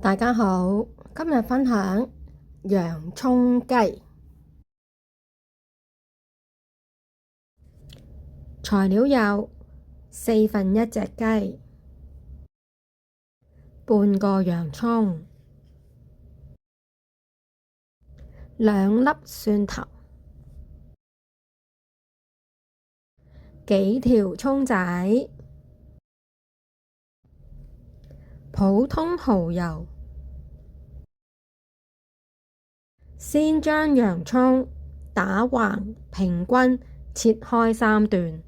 大家好，今日分享洋葱雞。材料有1/4隻雞、半個洋葱、2粒蒜頭、幾條蔥仔、普通蠔油。先將洋葱打橫平均切開3段，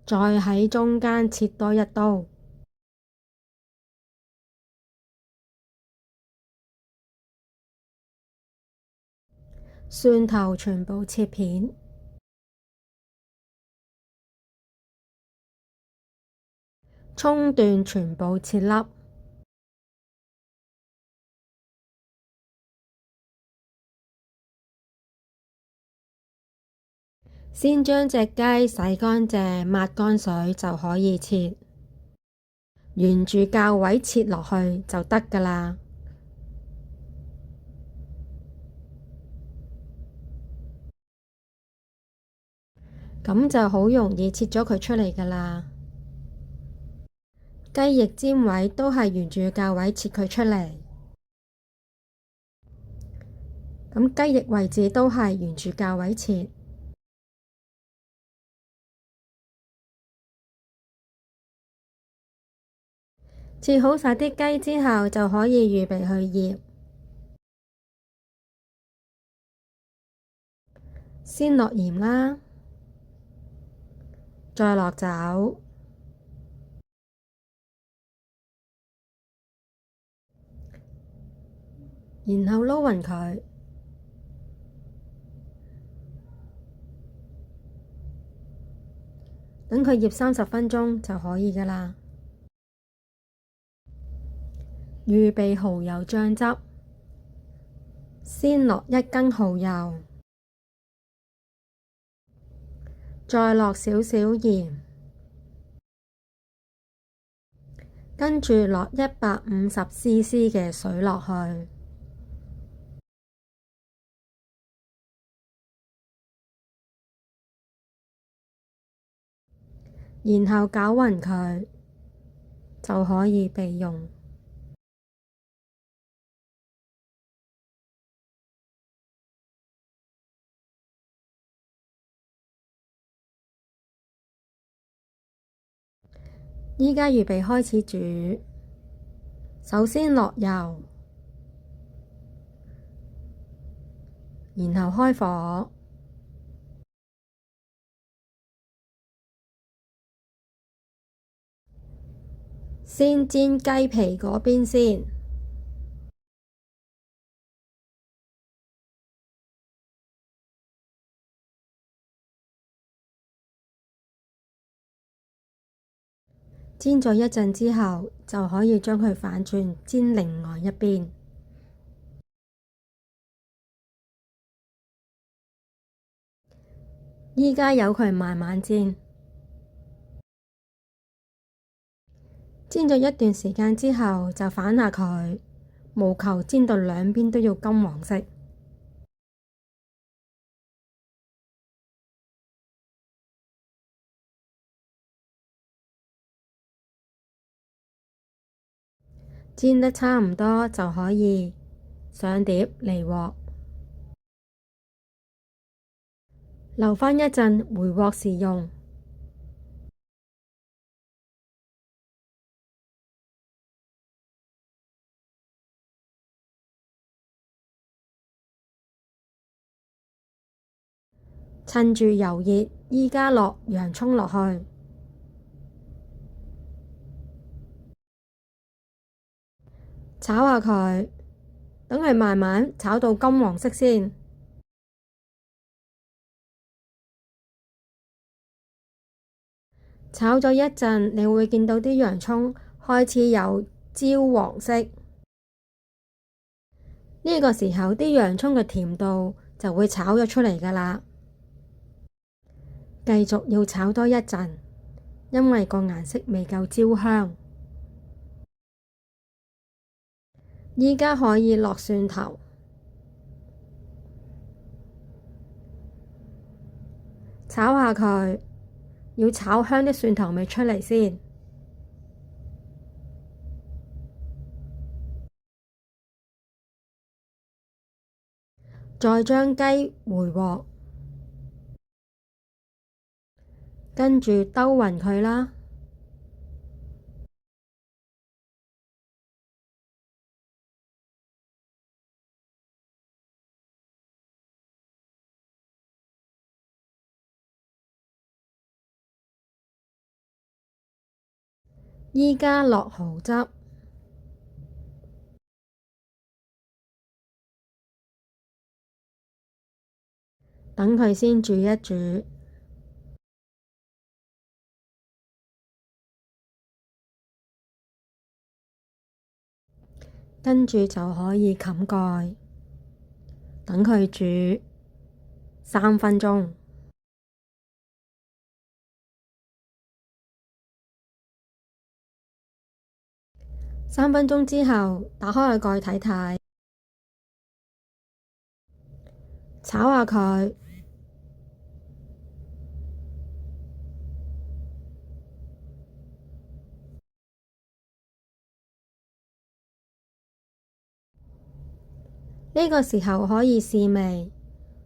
再喺中間切多1刀。蒜頭全部切片，蔥段全部切粒。先將隻雞洗乾淨，抹乾水就可以切，沿住較位切落去就得㗎喇。咁就好容易切咗佢出嚟㗎喇。雞翼尖位都係沿住較位切佢出嚟，咁雞翼位置都係沿住較位切。切好晒啲雞之後，就可以預備去醃。先落鹽啦，再落酒，然後撈勻佢，等佢醃30分鐘就可以㗎喇。預備蠔油醬汁，先落1羹蠔油，再落少少鹽，跟住落150cc 嘅水落去，然後攪勻佢，就可以備用。依家預備開始煮，首先落油，然後開火，先煎雞皮嗰邊先，煎咗一陣之後，就可以將佢反轉煎另外一邊。依家由佢慢慢煎，煎咗一段時間之後，就反下佢，務求煎到兩邊都要金黃色。煎得差唔多就可以上碟離鑊，留返一陣回鑊時用。趁住油熱，依家落洋葱落去，炒下佢，等佢慢慢炒到金黃色先。炒咗一陣，你會見到啲洋葱開始有焦黃色，呢個時候啲洋葱嘅甜度就會炒咗出嚟㗎喇。繼續要炒多一陣。因為個顏色未夠焦香。依家可以落蒜頭，炒下佢，要炒香啲蒜頭味出嚟先。再將雞回鑊，跟住兜勻佢啦。依家落蠔汁，等佢先煮一煮，跟住就可以冚蓋，等佢煮3分鐘。3分鐘之後，打開個蓋睇睇，炒下佢。呢個時候可以試味，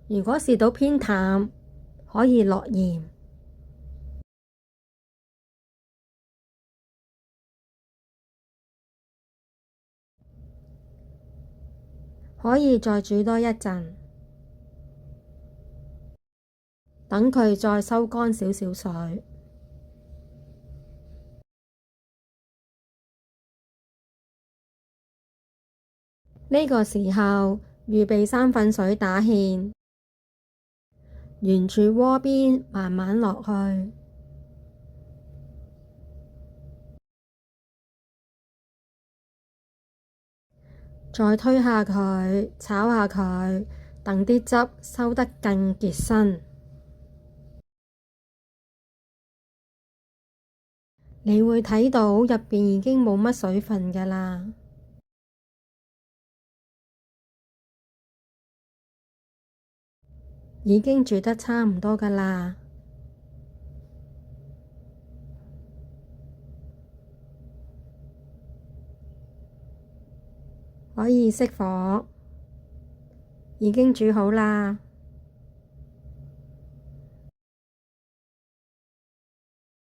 如果試到偏淡，可以落鹽。可以再煮多一陣，等佢再收乾少少水。呢個時候預備生粉水打芡，沿住鍋邊慢慢落去，再推下佢，炒下佢，等啲汁收得更結身。你會睇到入邊已經冇乜水分㗎喇，已經煮得差唔多㗎喇，可以熄火，已經煮好喇。